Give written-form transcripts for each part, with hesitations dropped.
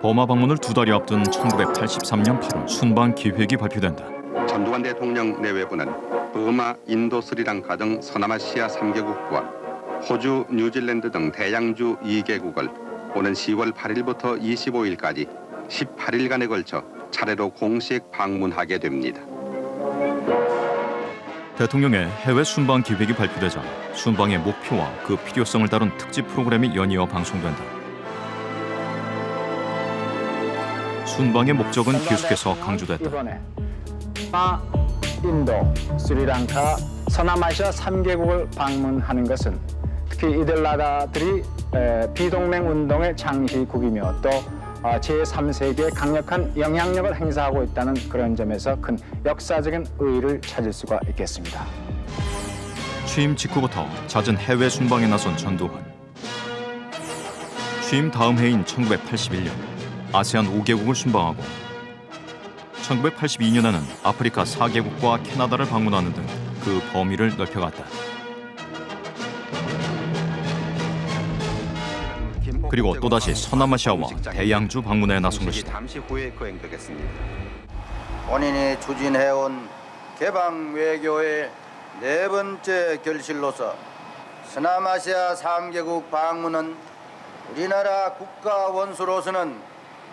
버마 방문을 2달이 앞둔 1983년 8월 순방 기획이 발표된다. 전두환 대통령 내외부는 버마, 인도, 스리랑카 등 서남아시아 3개국과 호주, 뉴질랜드 등 대양주 2개국을 오는 10월 8일부터 25일까지 18일간에 걸쳐 차례로 공식 방문하게 됩니다. 대통령의 해외 순방 기획이 발표되자 순방의 목표와 그 필요성을 다룬 특집 프로그램이 연이어 방송된다. 순방의 목적은 계속해서 강조됐다. 이번에 인도, 스리랑카, 서남아시아 3개국을 방문하는 것은 특히 이들 나라들이 비동맹 운동의 창시국이며 또 제3세계에 강력한 영향력을 행사하고 있다는 그런 점에서 큰 역사적인 의의를 찾을 수가 있겠습니다. 취임 직후부터 잦은 해외 순방에 나선 전두환. 취임 다음 해인 1981년 아세안 5개국을 순방하고 1982년에는 아프리카 4개국과 캐나다를 방문하는 등 그 범위를 넓혀갔다. 그리고 또다시 서남아시아와 대양주 방문에 나선 것이다. 잠시 후에 거행되겠습니다. 본인이 추진해온 개방 외교의 네 번째 결실로서 서남아시아 3개국 방문은 우리나라 국가 원수로서는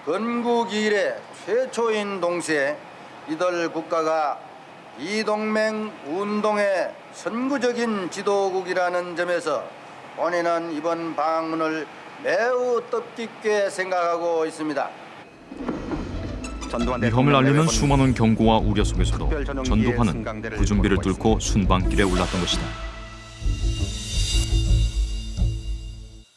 건국 이래 최초인 동시에 이들 국가가 비동맹 운동의 선구적인 지도국이라는 점에서 본인은 이번 방문을 매우 뜻깊게 생각하고 있습니다. 위험을 알리는 수많은 경고와 우려 속에서도 전두환은 그 준비를 뚫고 순방길에 올랐던 것이다.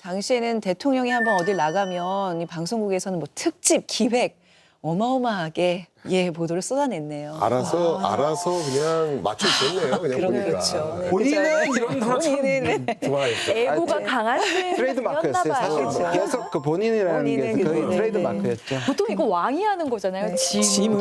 당시에는 대통령이 한번 어딜 나가면 이 방송국에서는 뭐 특집 기획 어마어마하게 보도를 쏟아냈네요. 알아서 그냥 맞춰줬네요. 그냥 보니까. 그렇죠. 네, 본인은 그죠? 이런 단어 참 본인은 좋아했죠. 애고가 강한 트레이드 마크였어요. 사실 그렇죠. 계속 그 본인이라는 게 본인은 거의 그거네. 트레이드 네. 마크였죠. 보통 이거 왕이 하는 거잖아요. 지문.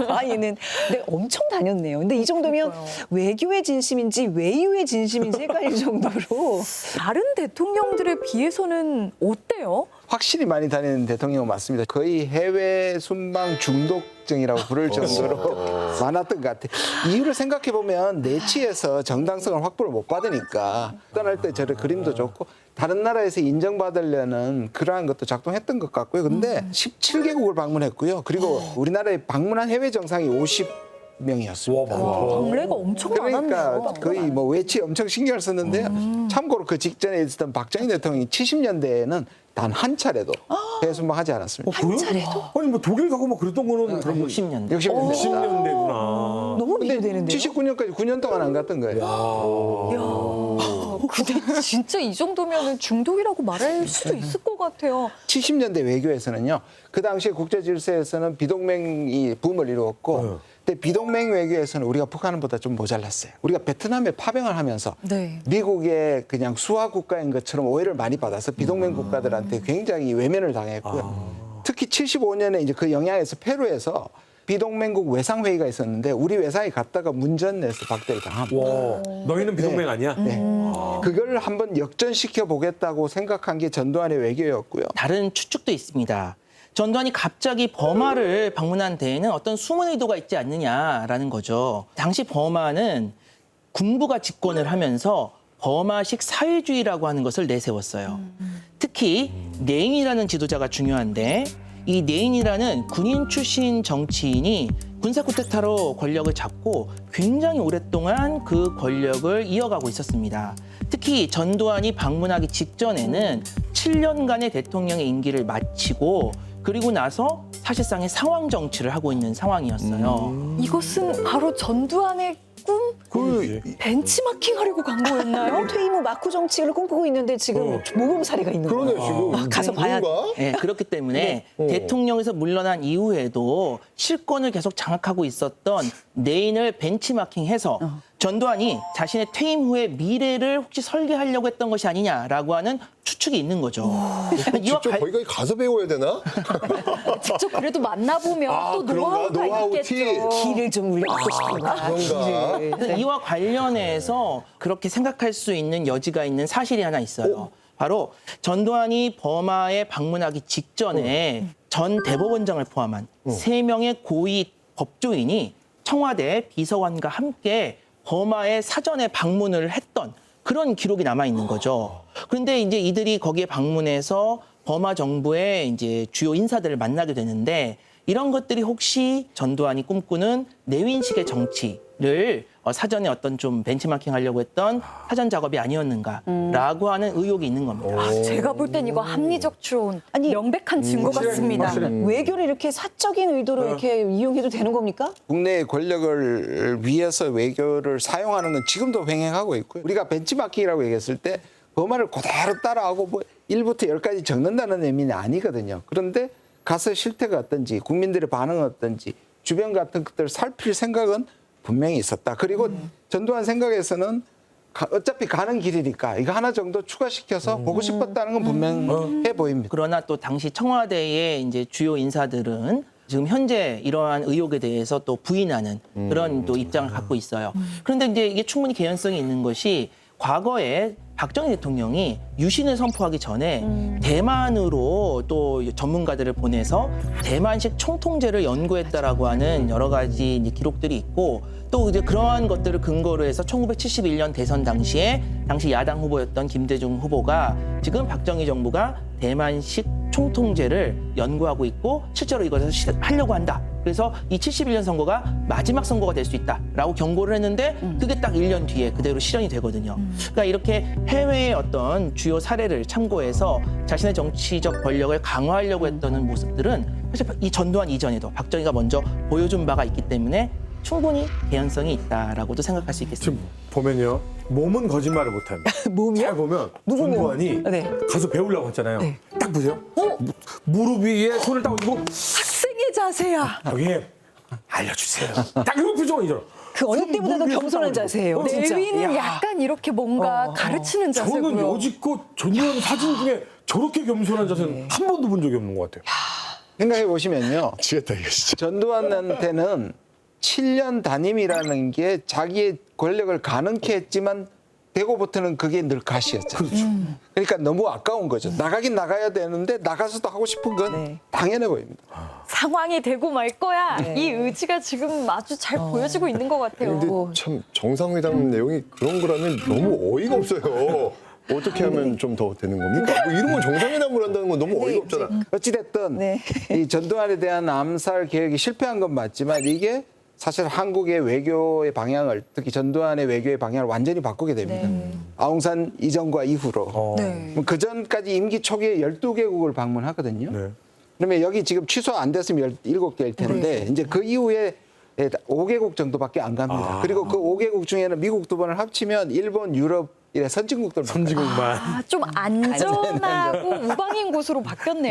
과인은 근데 엄청 다녔네요. 근데 이 정도면 외교의 진심인지 외유의 진심인지 헷갈릴 정도로 다른 대통령들에 비해서는 어때요? 확실히 많이 다니는 대통령은 맞습니다. 거의 해외 순방 중독증이라고 부를 정도로 많았던 것 같아요. 이유를 생각해 보면 내치에서 정당성을 확보를 못 받으니까 떠날 때 저를 그림도 좋고 다른 나라에서 인정받으려는 그러한 것도 작동했던 것 같고요. 근데 17개국을 방문했고요. 그리고 우리나라에 방문한 해외 정상이 50명이었습니다. 정례가 엄청 그러니까 많았네요. 거의 뭐 외치 엄청 신경을 썼는데요. 참고로 그 직전에 있었던 박정희 대통령이 70년대에는 단 한 차례도 해외 순방하지 않았습니다. 한 차례도 아니 뭐 독일 가고 막 그랬던 거는 그럼 60년대. 60년대구나. 너무 비교되는데요. 79년까지 9년 동안 안 갔던 거예요. 근데 진짜 이 정도면 중독이라고 말할 수도 있을 것 같아요. 70년대 외교에서는요. 그 당시에 국제 질서에서는 비동맹이 붐을 이루었고 근데 비동맹 외교에서는 우리가 북한보다 좀 모자랐어요. 우리가 베트남에 파병을 하면서 네. 미국의 그냥 수하 국가인 것처럼 오해를 많이 받아서 비동맹 국가들한테 굉장히 외면을 당했고요. 특히 75년에 이제 그 영향에서 페루에서 비동맹국 외상회의가 있었는데 우리 외상에 갔다가 문전 내서 박대를 당합니다. 와, 너희는 비동맹 아니야? 네. 그걸 한번 역전시켜 보겠다고 생각한 게 전두환의 외교였고요. 다른 추측도 있습니다. 전두환이 갑자기 버마를 방문한 데에는 어떤 숨은 의도가 있지 않느냐라는 거죠. 당시 버마는 군부가 집권을 하면서 버마식 사회주의라고 하는 것을 내세웠어요. 특히 네인이라는 지도자가 중요한데 이 네인이라는 군인 출신 정치인이 군사 쿠데타로 권력을 잡고 굉장히 오랫동안 그 권력을 이어가고 있었습니다. 특히 전두환이 방문하기 직전에는 7년간의 대통령의 임기를 마치고 그리고 나서 사실상의 상황 정치를 하고 있는 상황이었어요. 이것은 바로 전두환의 꿈? 벤치마킹 하려고 간 거였나요? 퇴임 후 막후 정치를 꿈꾸고 있는데 지금 모범사례가 있는 그러네, 거예요. 지금. 가서 봐야 돼. 네, 그렇기 때문에 대통령에서 물러난 이후에도 실권을 계속 장악하고 있었던 네인을 벤치마킹해서 전두환이 자신의 퇴임 후의 미래를 혹시 설계하려고 했던 것이 아니냐라고 하는 추측이 있는 거죠. 직접 거기까지 가서 배워야 되나? 직접 그래도 만나보면 또 그런가? 노하우가 노하우 있겠죠. 길을 좀 물려받고 싶은가. 그런가? 그래서 이와 관련해서 그렇게 생각할 수 있는 여지가 있는 사실이 하나 있어요. 바로 전두환이 버마에 방문하기 직전에 전 대법원장을 포함한 3명의 고위 법조인이 청와대 비서관과 함께 버마에 사전에 방문을 했던 그런 기록이 남아 있는 거죠. 그런데 이제 이들이 거기에 방문해서 버마 정부의 이제 주요 인사들을 만나게 되는데 이런 것들이 혹시 전두환이 꿈꾸는 내윈식의 정치를 사전에 어떤 좀 벤치마킹 하려고 했던 사전 작업이 아니었는가라고 하는 의혹이 있는 겁니다. 제가 볼 땐 이거 합리적 추론, 아니, 명백한 증거 같습니다. 외교를 이렇게 사적인 의도로 이렇게 이용해도 되는 겁니까? 국내의 권력을 위해서 외교를 사용하는 건 지금도 횡행하고 있고요. 우리가 벤치마킹이라고 얘기했을 때 버마를 그대로 따라하고 뭐 1부터 10까지 적는다는 의미는 아니거든요. 그런데 가서 실태가 어떤지, 국민들의 반응은 어떤지, 주변 같은 것들을 살필 생각은 분명히 있었다. 그리고 전두환 생각에서는 어차피 가는 길이니까 이거 하나 정도 추가시켜서 보고 싶었다는 건 분명해 보입니다. 그러나 또 당시 청와대의 이제 주요 인사들은 지금 현재 이러한 의혹에 대해서 또 부인하는 그런 또 입장을 갖고 있어요. 그런데 이제 이게 충분히 개연성이 있는 것이 과거에 박정희 대통령이 유신을 선포하기 전에 대만으로 또 전문가들을 보내서 대만식 총통제를 연구했다라고 하는 여러 가지 이제 기록들이 있고 또 이제 그러한 것들을 근거로 해서 1971년 대선 당시에 당시 야당 후보였던 김대중 후보가 지금 박정희 정부가 대만식 총통제를 연구하고 있고 실제로 이것을 하려고 한다. 그래서 이 71년 선거가 마지막 선거가 될 수 있다라고 경고를 했는데 그게 딱 1년 뒤에 그대로 실현이 되거든요. 그러니까 이렇게 해외의 어떤 주요 사례를 참고해서 자신의 정치적 권력을 강화하려고 했던 모습들은 사실 이 전두환 이전에도 박정희가 먼저 보여준 바가 있기 때문에 충분히 개연성이 있다라고도 생각할 수 있겠습니다. 지금 보면요. 몸은 거짓말을 못합니다. 몸이요? 잘 보면 누구 몸? 전두환이 네. 가서 배우려고 했잖아요. 네. 딱 보세요. 무릎 위에 손을 딱 얹고 학생의 자세야. 여기 알려주세요. 딱 이런 표정이잖아. 그 어느 때보다도 겸손한 자세예요. 진짜. 내위는 약간 이렇게 뭔가 가르치는 저는 자세고요. 여지껏 전두환 사진 중에 저렇게 겸손한 자세는 한 번도 본 적이 없는 것 같아요. 생각해 보시면요. 미치겠다 이거 진짜. 전두환한테는 7년 단임이라는 게 자기의 권력을 가능케 했지만 되고부터는 그게 늘 가시였잖아요. 그렇죠. 그러니까 너무 아까운 거죠. 나가긴 나가야 되는데 나가서도 하고 싶은 건 네. 당연해 보입니다. 상황이 되고 말 거야. 네. 이 의지가 지금 아주 잘 보여지고 있는 것 같아요. 근데 참 정상회담 내용이 그런 거라면 너무 어이가 없어요. 어떻게 하면 좀 더 되는 겁니까? 뭐 이런 건 정상회담을 한다는 건 너무 어이가 없잖아. 어찌됐든 네. 이 전두환에 대한 암살 계획이 실패한 건 맞지만 이게 사실 한국의 외교의 방향을 특히 전두환의 외교의 방향을 완전히 바꾸게 됩니다. 아웅산 이전과 이후로. 네. 그 전까지 임기 초기에 12개국을 방문하거든요. 네. 그러면 여기 지금 취소 안 됐으면 17개일 텐데 이제 그 이후에 5개국 정도밖에 안 갑니다. 그리고 그 5개국 중에는 미국 2번을 합치면 일본, 유럽 이래 선진국들 선진국만. 좀 안전하고 우방인 곳으로 바뀌었네요.